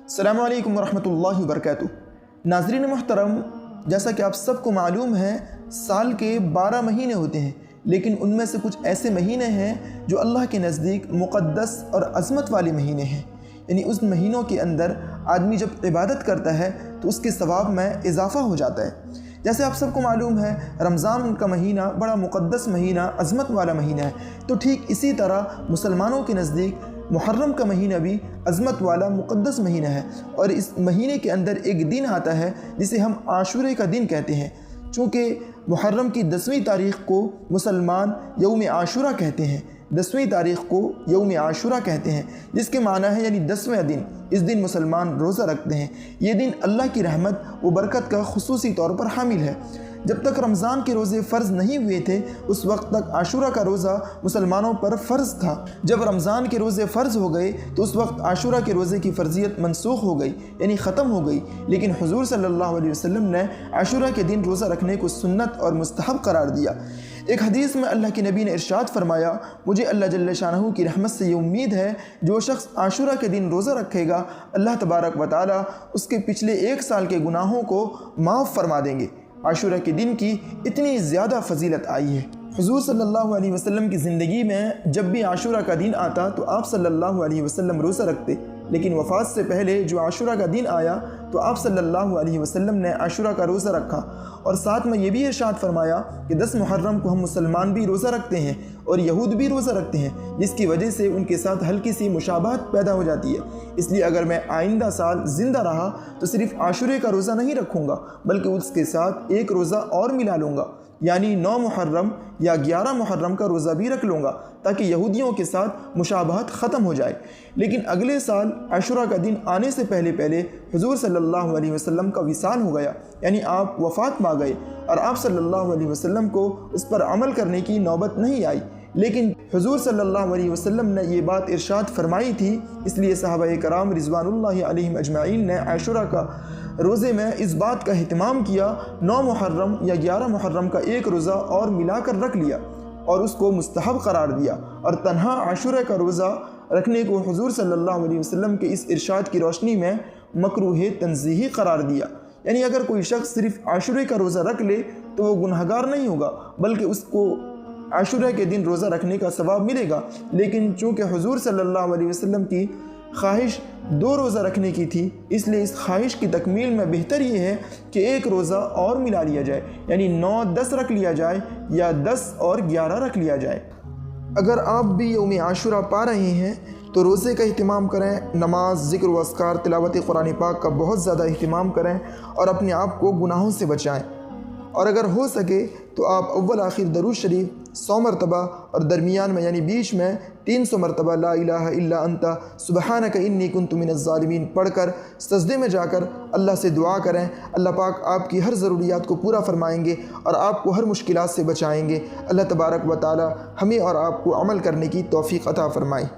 अस्सलामु अलैकुम वरहमतुल्लाहि वबरकातुहू। नाज़रीन मुहतरम, जैसा कि आप सबको मालूम है, साल के 12 महीने होते हैं, लेकिन उनमें से कुछ ऐसे महीने हैं जो अल्लाह के नज़दीक मुक़द्दस और अज़मत वाले महीने हैं। यानी उस महीनों के अंदर आदमी जब इबादत करता है तो उसके सवाब में इजाफ़ा हो जाता है। जैसे आप सबको मालूम है, रमज़ान का महीना बड़ा मुक़द्दस महीना, अज़मत वाला महीना है, तो ठीक इसी तरह मुसलमानों के नज़दीक मुहर्रम का महीना भी अज़मत वाला मुक़द्दस महीना है। और इस महीने के अंदर एक दिन आता है जिसे हम आशूरे का दिन कहते हैं। चूँकि मुहर्रम की 10वीं तारीख़ को मुसलमान यौम आशूरा कहते हैं, 10वीं तारीख़ को यौम आशूरा कहते हैं, जिसके माना है यानी 10वें दिन। इस दिन मुसलमान रोज़ा रखते हैं। ये दिन अल्लाह की रहमत व बरकत का खुसूसी तौर पर हामिल है। जब तक रमज़ान के रोज़े फ़र्ज़ नहीं हुए थे, उस वक्त तक आशूरा का रोज़ा मुसलमानों पर फ़र्ज़ था। जब रमज़ान के रोज़े फ़र्ज़ हो गए तो उस वक्त आशूरा के रोज़े की फ़र्ज़ियत मनसूख हो गई, यानी ख़त्म हो गई। लेकिन हुज़ूर सल्लल्लाहु अलैहि वसल्लम ने आशूरा के दिन रोज़ा रखने को सुन्नत और मुस्तहब करार दिया। एक हदीस में अल्लाह के नबी ने इरशाद फरमाया, मुझे अल्लाह जल्ल शानहू की रहमत से ये उम्मीद है, जो शख्स आशूरा के दिन रोज़ा रखेगा, अल्लाह तबारक व तआला उसके पिछले 1 साल के गुनाहों को माफ़ फरमा देंगे। आशूरा के दिन की इतनी ज़्यादा फजीलत आई है। हुज़ूर सल्लल्लाहु अलैहि वसल्लम की ज़िंदगी में जब भी आशूरा का दिन आता तो आप सल्लल्लाहु अलैहि वसल्लम रोज़ा रखते, लेकिन वफ़ात से पहले जो आशूरा का दिन आया तो आप सल्लल्लाहु अलैहि वसल्लम ने आशूरा का रोज़ा रखा। और साथ में ये भी इरशाद फरमाया कि 10 मुहर्रम को हम मुसलमान भी रोज़ा रखते हैं और यहूद भी रोज़ा रखते हैं, जिसकी वजह से उनके साथ हल्की सी मुशाबहत पैदा हो जाती है। इसलिए अगर मैं आइंदा साल ज़िंदा रहा तो सिर्फ़ आशूरे का रोज़ा नहीं रखूँगा, बल्कि उसके साथ एक रोज़ा और मिला लूँगा, यानी 9 मुहर्रम या 11 मुहर्रम का रोज़ा भी रख लूँगा, ताकि यहूदियों के साथ मुशाबहत ख़त्म हो जाए। लेकिन अगले साल आशूरा का दिन आने से पहले हुज़ूर सल्लल्लाहु अलैहि वसल्लम का विसाल हो गया, यानी आप वफ़ात पा गए और आप सल्लल्लाहु अलैहि वसल्लम को उस पर अमल करने की नौबत नहीं आई। लेकिन हुज़ूर सल्लल्लाहु अलैहि वसल्लम ने ये बात इरशाद फरमाई थी, इसलिए सहाबाए कराम रिज़वानुल्लाहि अलैहिम अजमाइन ने आशूरा का रोज़े में इस बात का एहतमाम किया, 9 मुहर्रम या 11 मुहर्रम का एक रोज़ा और मिलाकर रख लिया और उसको मुस्तहब करार दिया। और तन्हा आशूरा का रोज़ा रखने को हुज़ूर सल्लल्लाहु अलैहि वसल्लम के इस इरशाद की रोशनी में मकरूह तंज़ीही करार दिया। यानी अगर कोई शख्स सिर्फ़ आशूरे का रोज़ा रख ले तो वो गुनहगार नहीं होगा, बल्कि उसको आशूरा के दिन रोज़ा रखने का सवाब मिलेगा। लेकिन चूँकि हुज़ूर सल्लल्लाहु अलैहि वसल्लम की ख्वाहिश 2 रोज़ा रखने की थी, इसलिए इस ख्वाहिश की तकमील में बेहतर ये है कि एक रोज़ा और मिला लिया जाए, यानी 9-10 रख लिया जाए या 10 और 11 रख लिया जाए। अगर आप भी यौम आशूरा पा रहे हैं तो रोज़े का अहतमाम करें, नमाज, ज़िक्र व अस्कार, तिलावत कुरान पाक का बहुत ज़्यादा अहतमाम करें और अपने आप को गुनाहों से बचाएं। और अगर हो सके तो आप अव्वल आखिर दरूद शरीफ 100 मरतबा और दरमियान में यानी बीच में 300 मरतबा ला इलाहा इल्ला अंता सुबहानक इन्नी कुन्तु मिनज़ ज़ालिमीन पढ़कर सजदे में जाकर अल्लाह से दुआ करें। अल्लाह पाक आपकी हर ज़रूरियात को पूरा फरमाएंगे और आपको हर मुश्किलात से बचाएंगे। अल्लाह तबारक व तआला हमें और आपको अमल करने की तौफ़ीक़ अता फ़रमाए।